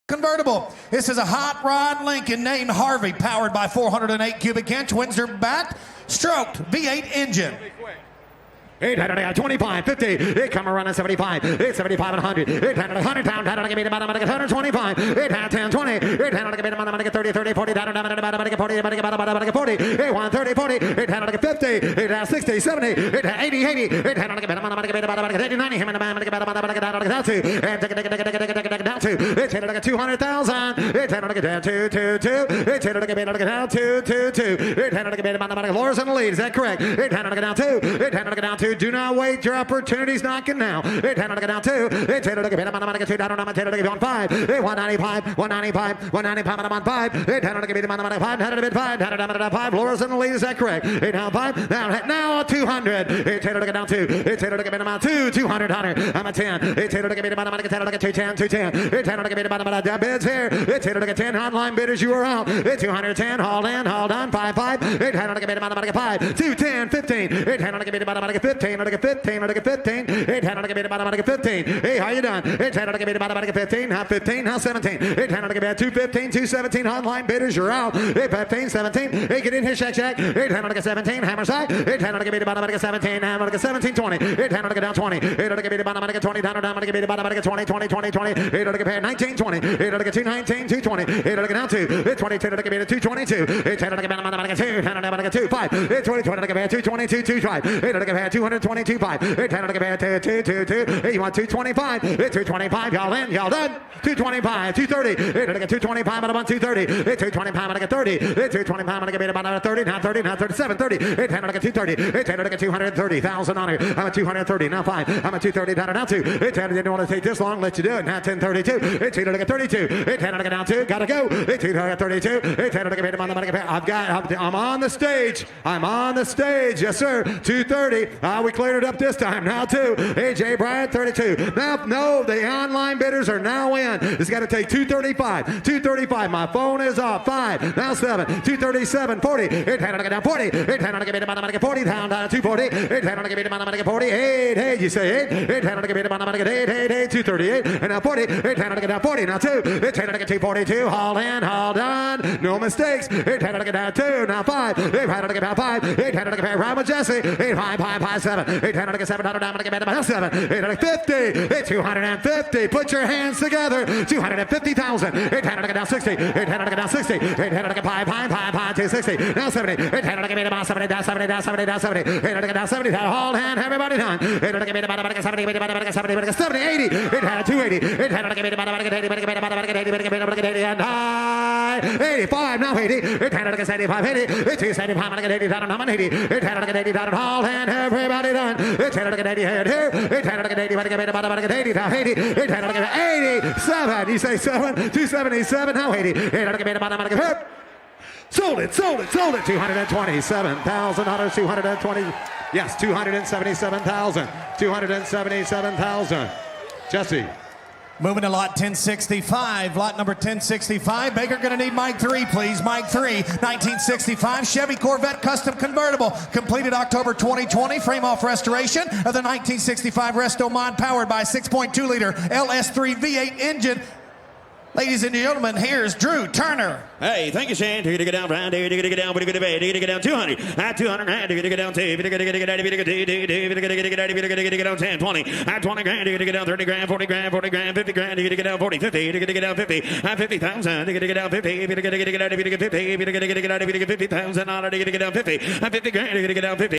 Convertible. This is a hot rod Lincoln named Harvey, powered by 408 cubic inch Windsor backed stroked V8 engine. 825, 50, it come around at 75, 875 and 100, 800, 100 pound, 100, get about 125, 810, 20, 800, get about 30, 30, 40, down, down, about 40, about 40, 800, 30, 40, 800, 50, 800, 60, 70, 80, 80, 800, get about 80, 90, him and about down to, and take it down to, 800, get 200,000, 800, get down to, 800, get down to, 800, get about Laura's in the lead, is that correct? 800, get down to, 800, get down to. Do not wait. Your opportunity's knocking now. 800 down 2. 800 down 5. 195. 195. 195 on 5. 800 5. 5. Laura's in the lead. Is that correct? 8 down 5. Now 200. 800 down 2. 800 down 2. 200. I'm a 10. 800 210. 210. 800 bids here. 800 10 online bidders. You are out. 210. Hold in. Hold on. 5. 800 5. 210. 15. 800 15. 15, 800 15. Hey, how you done? 800 15, now 15, now 17. 800 215, 217 online bidders, you're out. 15, 17. Hey, get in here, Shack. 800 17, hammer side. 800 17, hammer 17, 20. 800 down 20. 800 20 down 20, 20, 20, 20. 800 19, 20. 800 2 19, 220. 800 down 2. 20, 222. 800 2, 5. 20, 222, 25. 800 222, 5. 800 222. Hey, you want 225? 225. Y'all in? Y'all done? 225. 230. 800 225 out of 230. 225 out of 30. 225 out of about 30. Now 30. Now 37. 30. 800 230. 800 230,000 on it. I'm at 230. Now 5. I'm at 230 down now 2. 800 didn't want to take this long. Let you do it. Now 1032. 800 32. 800 down 2. Gotta go. 800 32. 800 I'm on the stage. I'm on the stage. Yes, sir. 230. We cleared it up this time. Now 2. AJ Bryant 32. Now, no, the online bidders are now in. It's got to take 235. 235. My phone is off. 5. Now 7. 237. 40. 800 down 40. 800 40 down 240. 800 40. 8. Hey, you say 8. 800 8. 238. And now 40. 800 down 40. Now 2. 800 242. Hold in. Hold on. No mistakes. 800 down 2. Now 5. 800 down 5. 800 Robert Jesse. 8 5 5 5 7. 800 700 down 7. 850. 250. Put your hands together. 250,000. 800 down 60. 800 down 60. 800 5 5 5 5 260. Now 70. 800 down 70 down 70 down 70 down 70. 800 down 70. Hold hand. Everybody done. 800 70 70 80. 800 280. 800 80 and 85. Now 80. 800 75 80. 275 80 down 80. 800 80 down hold hand. Everybody done. 800 80 head here. 800 80 80 down 80. 800 87. You say 7. 277. Now 80. 800 here. Sold it. 227,000 dollars. 220. Yes, 277,000. 277,000. Jesse. Moving to lot 1065, lot number 1065. Baker going to need mic 3, please. Mic 3, 1965 Chevy Corvette Custom Convertible. Completed October 2020. Frame off restoration of the 1965 Resto Mod, powered by a 6.2 liter LS3 V8 engine. Ladies and gentlemen, here's Drew Turner. Hey, thank you, Shane. Take it down, Brian. Take it down. What are you going to pay? Take it down 200. At 200 grand. Take it down 2. Take it down 10, 20. At 20 grand. Take it down 30 grand, 40 grand, 40 grand, 50 grand. Take it down 40, 50. Take it down 50. At 50,000. Take it down 50. Take it down 50. Take it down 50,000. Take it down 50. At 50 grand. Take it down 50.